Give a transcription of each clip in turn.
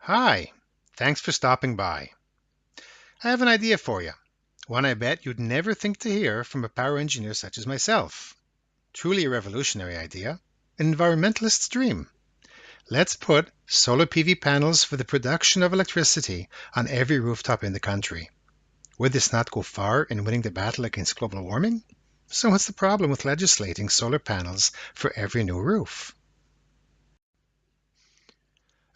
Hi, thanks for stopping by. I have an idea for you, one I bet you'd never think to hear from a power engineer such as myself. Truly a revolutionary idea, an environmentalist's dream. Let's put solar PV panels for the production of electricity on every rooftop in the country. Would this not go far in winning the battle against global warming? So what's the problem with legislating solar panels for every new roof?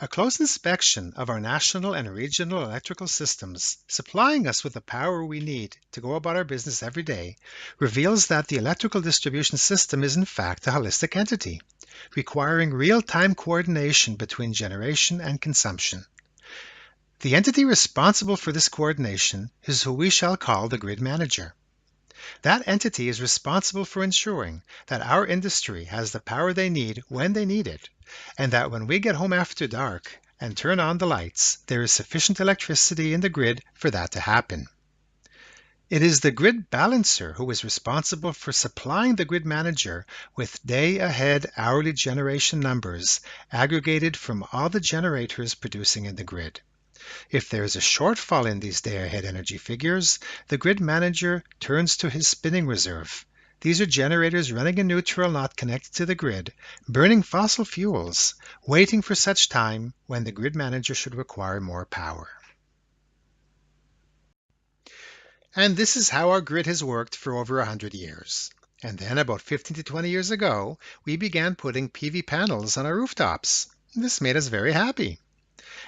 A close inspection of our national and regional electrical systems, supplying us with the power we need to go about our business every day, reveals that the electrical distribution system is in fact a holistic entity, requiring real-time coordination between generation and consumption. The entity responsible for this coordination is who we shall call the grid manager. That entity is responsible for ensuring that our industry has the power they need when they need it, and that when we get home after dark and turn on the lights, there is sufficient electricity in the grid for that to happen. It is the grid balancer who is responsible for supplying the grid manager with day-ahead hourly generation numbers aggregated from all the generators producing in the grid. If there is a shortfall in these day-ahead energy figures, the grid manager turns to his spinning reserve. These are generators running in neutral, not connected to the grid, burning fossil fuels, waiting for such time when the grid manager should require more power. And this is how our grid has worked for over 100 years. And then about 15 to 20 years ago, we began putting PV panels on our rooftops. This made us very happy.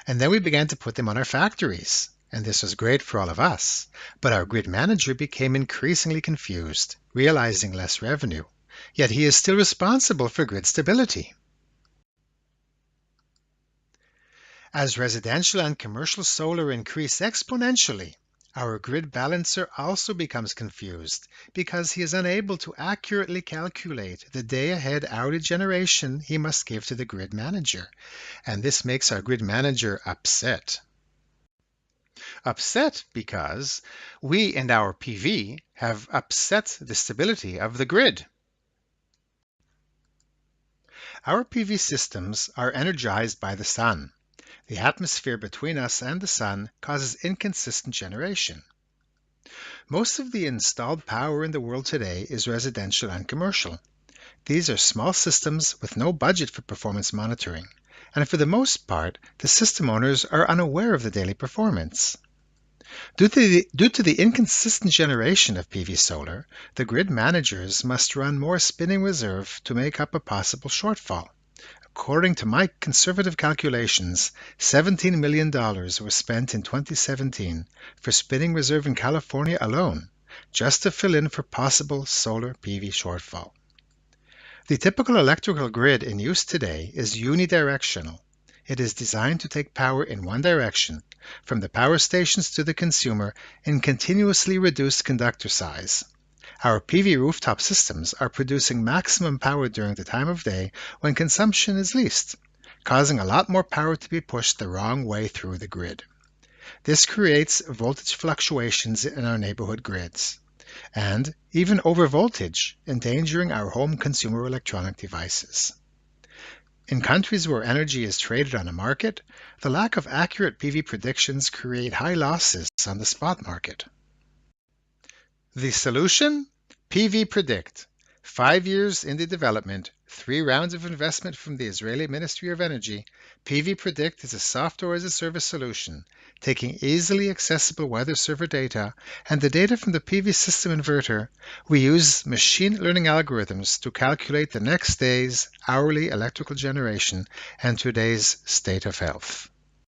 And then we began to put them on our factories. And this was great for all of us. But our grid manager became increasingly confused, realizing less revenue. Yet he is still responsible for grid stability. As residential and commercial solar increase exponentially, our grid balancer also becomes confused because he is unable to accurately calculate the day-ahead hourly generation he must give to the grid manager, and this makes our grid manager upset. Upset because we and our PV have upset the stability of the grid. Our PV systems are energized by the sun. The atmosphere between us and the sun causes inconsistent generation. Most of the installed power in the world today is residential and commercial. These are small systems with no budget for performance monitoring, and for the most part, the system owners are unaware of the daily performance. Due to the inconsistent generation of PV solar, the grid managers must run more spinning reserve to make up a possible shortfall. According to my conservative calculations, $17 million were spent in 2017 for spinning reserve in California alone, just to fill in for possible solar PV shortfall. The typical electrical grid in use today is unidirectional. It is designed to take power in one direction, from the power stations to the consumer, in continuously reduced conductor size. Our PV rooftop systems are producing maximum power during the time of day when consumption is least, causing a lot more power to be pushed the wrong way through the grid. This creates voltage fluctuations in our neighborhood grids, and even overvoltage, endangering our home consumer electronic devices. In countries where energy is traded on a market, the lack of accurate PV predictions create high losses on the spot market. The solution? PVpredict. 5 years in the development, 3 rounds of investment from the Israeli Ministry of Energy, PVpredict is a software-as-a-service solution, taking easily accessible weather server data and the data from the PV system inverter. We use machine learning algorithms to calculate the next day's hourly electrical generation and today's state of health.